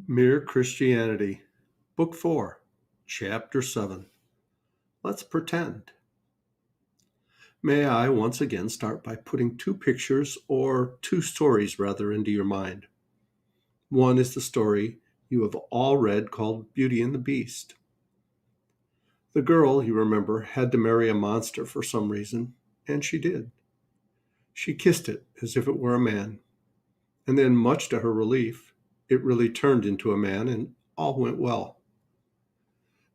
Mere Christianity, Book 4, Chapter 7. Let's pretend. May I once again start by putting two pictures, or two stories rather, into your mind. One is the story you have all read called Beauty and the Beast. The girl, you remember, had to marry a monster for some reason, and she did. She kissed it as if it were a man, and then, much to her relief, it really turned into a man and all went well.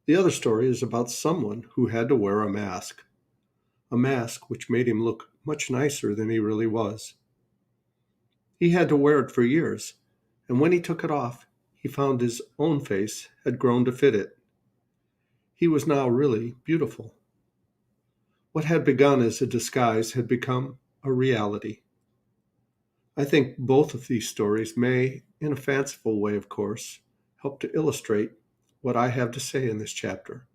The other story is about someone who had to wear a mask which made him look much nicer than he really was. He had to wear it for years, and when he took it off, he found his own face had grown to fit it. He was now really beautiful. What had begun as a disguise had become a reality. I think both of these stories may, in a fanciful way of course, help to illustrate what I have to say in this chapter.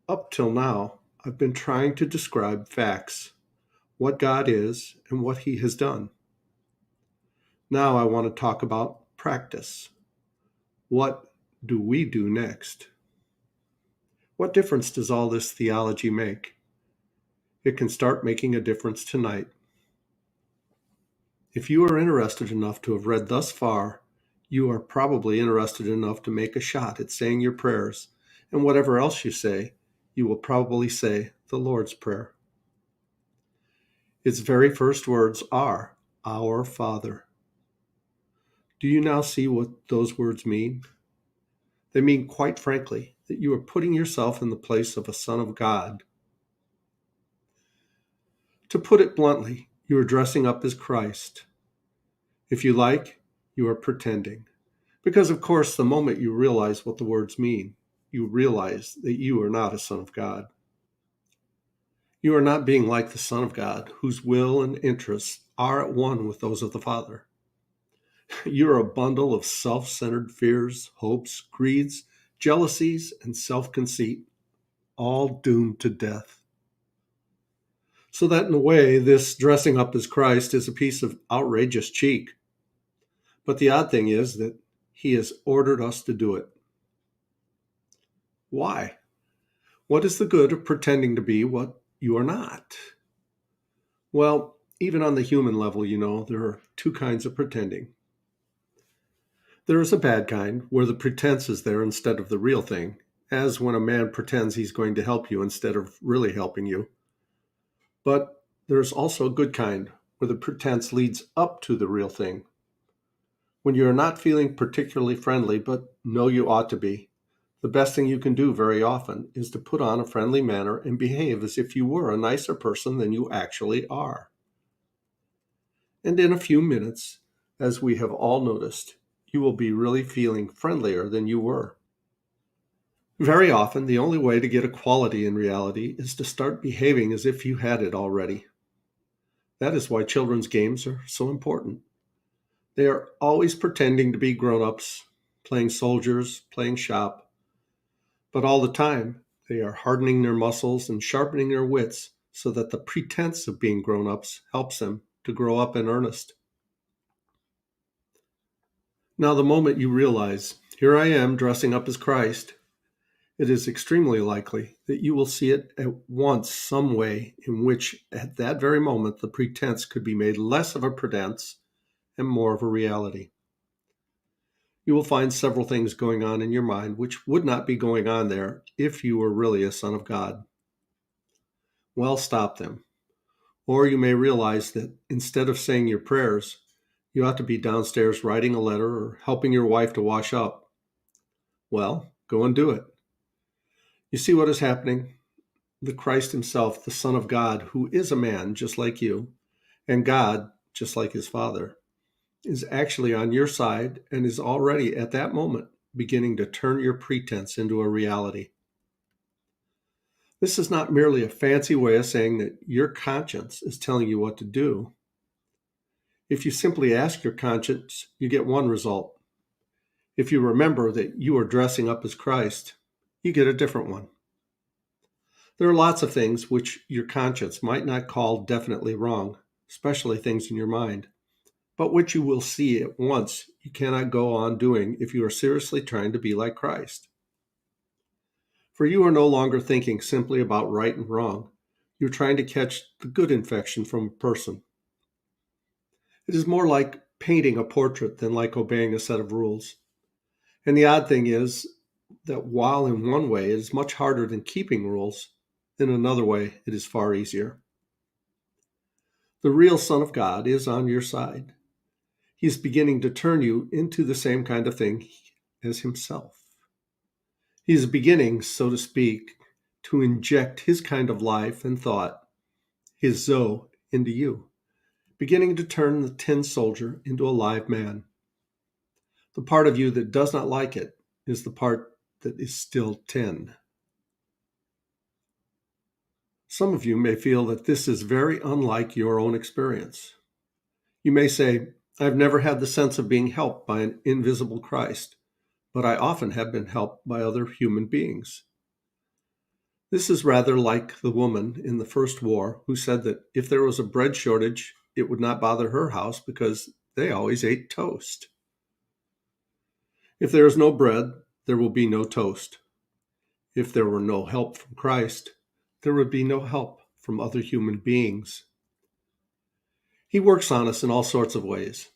Up till now, I've been trying to describe facts, what God is and what He has done. Now I want to talk about practice. What do we do next? What difference does all this theology make? It can start making a difference tonight. If you are interested enough to have read thus far, you are probably interested enough to make a shot at saying your prayers, and whatever else you say, you will probably say the Lord's Prayer. Its very first words are, Our Father. Do you now see what those words mean? They mean, quite frankly, that you are putting yourself in the place of a son of God. To put it bluntly, you are dressing up as Christ. If you like, you are pretending. Because, of course, the moment you realize what the words mean, you realize that you are not a son of God. You are not being like the Son of God, whose will and interests are at one with those of the Father. You are a bundle of self-centered fears, hopes, greeds, jealousies, and self-conceit, all doomed to death. So that in a way, this dressing up as Christ is a piece of outrageous cheek. But the odd thing is that He has ordered us to do it. Why? What is the good of pretending to be what you are not? Well, even on the human level, there are two kinds of pretending. There is a bad kind, where the pretense is there instead of the real thing, as when a man pretends he's going to help you instead of really helping you. But there's also a good kind, where the pretense leads up to the real thing. When you are not feeling particularly friendly, but know you ought to be, the best thing you can do very often is to put on a friendly manner and behave as if you were a nicer person than you actually are. And in a few minutes, as we have all noticed, you will be really feeling friendlier than you were. Very often, the only way to get equality in reality is to start behaving as if you had it already. That is why children's games are so important. They are always pretending to be grown-ups, playing soldiers, playing shop, but all the time they are hardening their muscles and sharpening their wits so that the pretense of being grown-ups helps them to grow up in earnest. Now, the moment you realize, here I am dressing up as Christ, it is extremely likely that you will see it at once some way in which, at that very moment, the pretense could be made less of a pretense and more of a reality. You will find several things going on in your mind which would not be going on there if you were really a son of God. Well, stop them. Or you may realize that instead of saying your prayers, you ought to be downstairs writing a letter or helping your wife to wash up. Well, go and do it. You see what is happening? The Christ himself, the Son of God, who is a man just like you, and God, just like his Father, is actually on your side and is already at that moment beginning to turn your pretense into a reality. This is not merely a fancy way of saying that your conscience is telling you what to do. If you simply ask your conscience, you get one result. If you remember that you are dressing up as Christ, you get a different one. There are lots of things which your conscience might not call definitely wrong, especially things in your mind. but which you will see at once you cannot go on doing if you are seriously trying to be like Christ. For you are no longer thinking simply about right and wrong. You're trying to catch the good infection from a person. It is more like painting a portrait than like obeying a set of rules. And the odd thing is that while in one way it is much harder than keeping rules, in another way it is far easier. The real Son of God is on your side. He is beginning to turn you into the same kind of thing as himself. He is beginning, so to speak, to inject his kind of life and thought, his Zoe, into you, beginning to turn the tin soldier into a live man. The part of you that does not like it is the part that is still tin. Some of you may feel that this is very unlike your own experience. You may say, I've never had the sense of being helped by an invisible Christ, but I often have been helped by other human beings. This is rather like the woman in the first war who said that if there was a bread shortage, it would not bother her house because they always ate toast. If there is no bread, there will be no toast. If there were no help from Christ, there would be no help from other human beings. He works on us in all sorts of ways,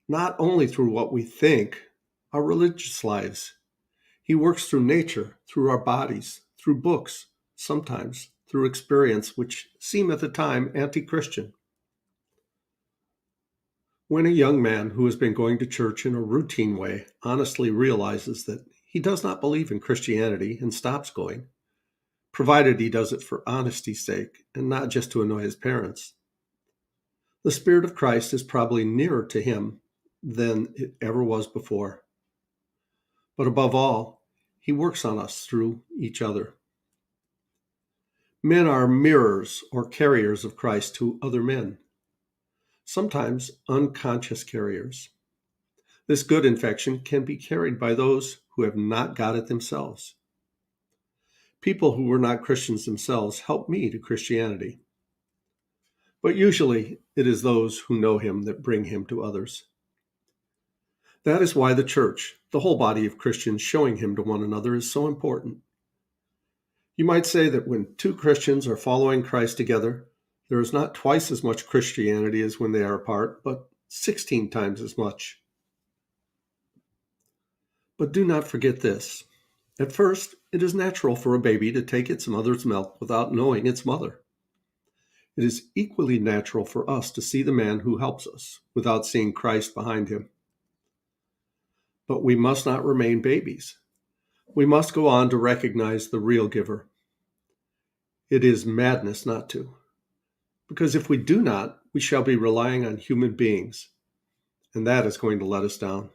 not only through what we think, our religious lives. He works through nature, through our bodies, through books, sometimes through experience which seem at the time anti-Christian. When a young man who has been going to church in a routine way honestly realizes that he does not believe in Christianity and stops going, provided he does it for honesty's sake and not just to annoy his parents, the Spirit of Christ is probably nearer to him than it ever was before. But above all, he works on us through each other. Men are mirrors or carriers of Christ to other men, sometimes unconscious carriers. This good infection can be carried by those who have not got it themselves. People who were not Christians themselves help me to Christianity. But usually it is those who know him that bring him to others. That is why the church, the whole body of Christians showing him to one another, is so important. You might say that when two Christians are following Christ together, there is not twice as much Christianity as when they are apart, but 16 times as much. But do not forget this. At first, it is natural for a baby to take its mother's milk without knowing its mother. It is equally natural for us to see the man who helps us without seeing Christ behind him. But we must not remain babies. We must go on to recognize the real giver. It is madness not to. Because if we do not, we shall be relying on human beings, and that is going to let us down.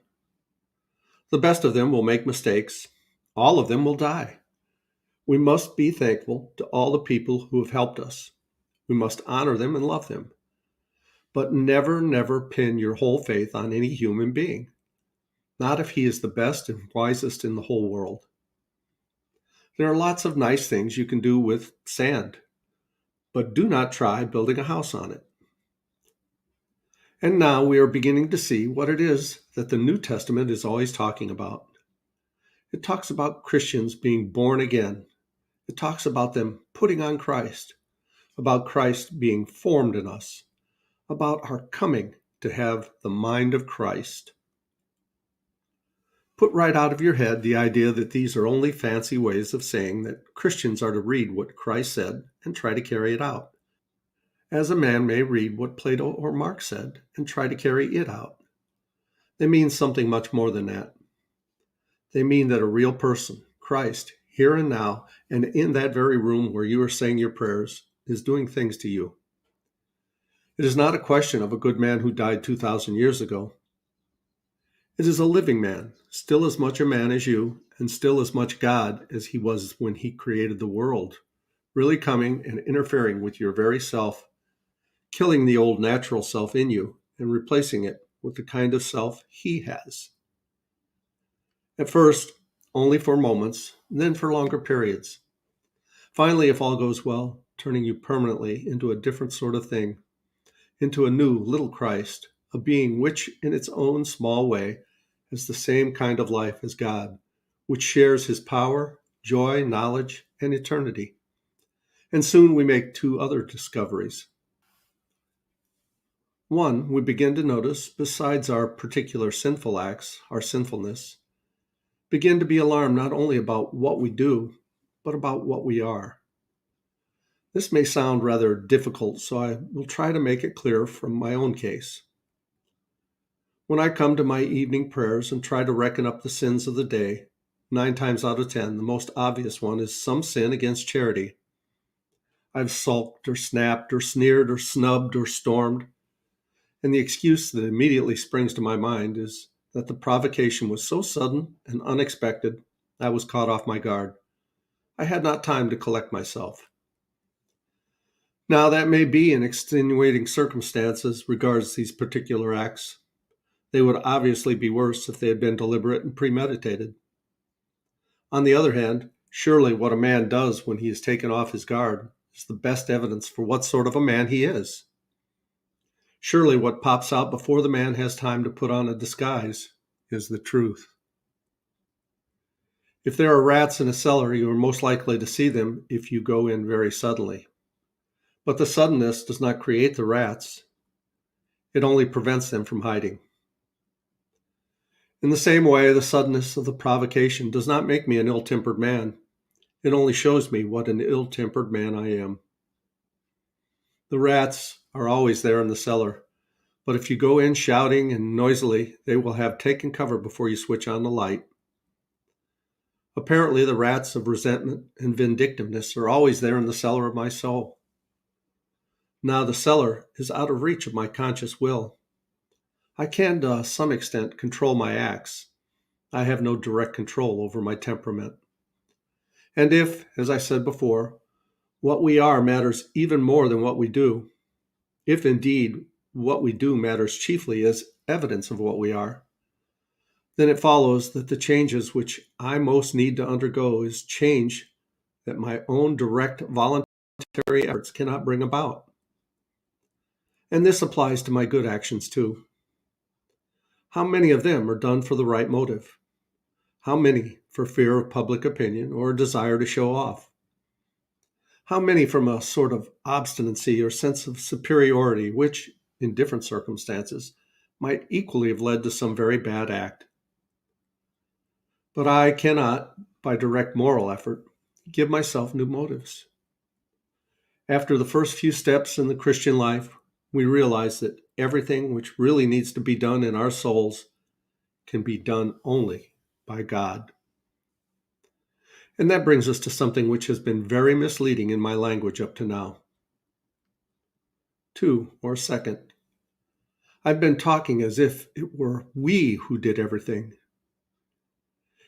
The best of them will make mistakes. All of them will die. We must be thankful to all the people who have helped us. We must honor them and love them. But never, never pin your whole faith on any human being. Not if he is the best and wisest in the whole world. There are lots of nice things you can do with sand, but do not try building a house on it. And now we are beginning to see what it is that the New Testament is always talking about. It talks about Christians being born again. It talks about them putting on Christ, about Christ being formed in us, about our coming to have the mind of Christ. Put right out of your head the idea that these are only fancy ways of saying that Christians are to read what Christ said and try to carry it out, as a man may read what Plato or Marx said and try to carry it out. They mean something much more than that. They mean that a real person, Christ, here and now, and in that very room where you are saying your prayers, is doing things to you. It is not a question of a good man who died 2,000 years ago. It is a living man, still as much a man as you, and still as much God as he was when he created the world, really coming and interfering with your very self, killing the old natural self in you and replacing it with the kind of self he has. At first, only for moments, then for longer periods. Finally, if all goes well, turning you permanently into a different sort of thing, into a new little Christ, a being which, in its own small way, has the same kind of life as God, which shares his power, joy, knowledge, and eternity. And soon we make two other discoveries. One, we begin to notice, besides our particular sinful acts, our sinfulness, begin to be alarmed not only about what we do, but about what we are. This may sound rather difficult, so I will try to make it clear from my own case. When I come to my evening prayers and try to reckon up the sins of the day, 9 times out of 10, the most obvious one is some sin against charity. I've sulked or snapped or sneered or snubbed or stormed, and the excuse that immediately springs to my mind is that the provocation was so sudden and unexpected, I was caught off my guard. I had not time to collect myself. Now, that may be an extenuating circumstance as regards these particular acts. They would obviously be worse if they had been deliberate and premeditated. On the other hand, surely what a man does when he is taken off his guard is the best evidence for what sort of a man he is. Surely what pops out before the man has time to put on a disguise is the truth. If there are rats in a cellar, you are most likely to see them if you go in very suddenly. But the suddenness does not create the rats. It only prevents them from hiding. In the same way, the suddenness of the provocation does not make me an ill-tempered man. It only shows me what an ill-tempered man I am. The rats are always there in the cellar, but if you go in shouting and noisily, they will have taken cover before you switch on the light. Apparently, the rats of resentment and vindictiveness are always there in the cellar of my soul. Now the cellar is out of reach of my conscious will. I can, to some extent, control my acts. I have no direct control over my temperament. And if, as I said before, what we are matters even more than what we do, if indeed what we do matters chiefly as evidence of what we are, then it follows that the changes which I most need to undergo is change that my own direct voluntary efforts cannot bring about. And this applies to my good actions too. How many of them are done for the right motive? How many for fear of public opinion or a desire to show off? How many from a sort of obstinacy or sense of superiority, which, in different circumstances, might equally have led to some very bad act? But I cannot, by direct moral effort, give myself new motives. After the first few steps in the Christian life, we realize that everything which really needs to be done in our souls can be done only by God. And that brings us to something which has been very misleading in my language up to now. 2, or second, I've been talking as if it were we who did everything.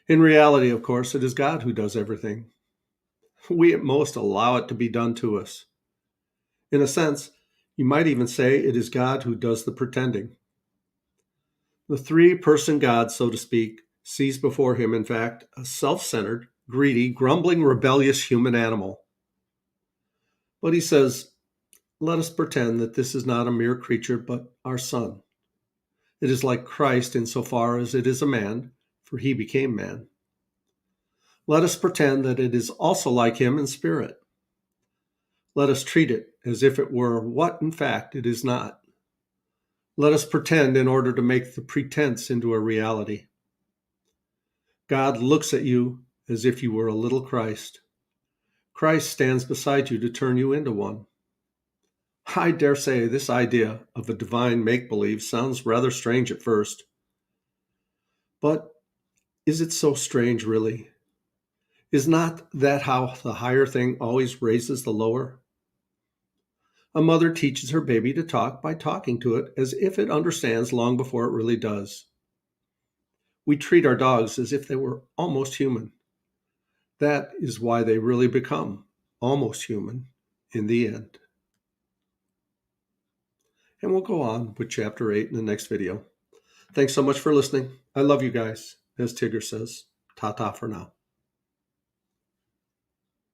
In reality, of course, it is God who does everything. We at most allow it to be done to us. In a sense, you might even say it is God who does the pretending. The three-person God, so to speak, sees before him, in fact, a self-centered, greedy, grumbling, rebellious human animal. But he says, let us pretend that this is not a mere creature, but our son. It is like Christ insofar as it is a man, for he became man. Let us pretend that it is also like him in spirit. Let us treat it as if it were what, in fact, it is not. Let us pretend in order to make the pretense into a reality. God looks at you as if you were a little Christ. Christ stands beside you to turn you into one. I dare say this idea of a divine make-believe sounds rather strange at first. But is it so strange, really? Is not that how the higher thing always raises the lower? A mother teaches her baby to talk by talking to it as if it understands long before it really does. We treat our dogs as if they were almost human. That is why they really become almost human in the end. And we'll go on with chapter 8 in the next video. Thanks so much for listening. I love you guys. As Tigger says, ta-ta for now.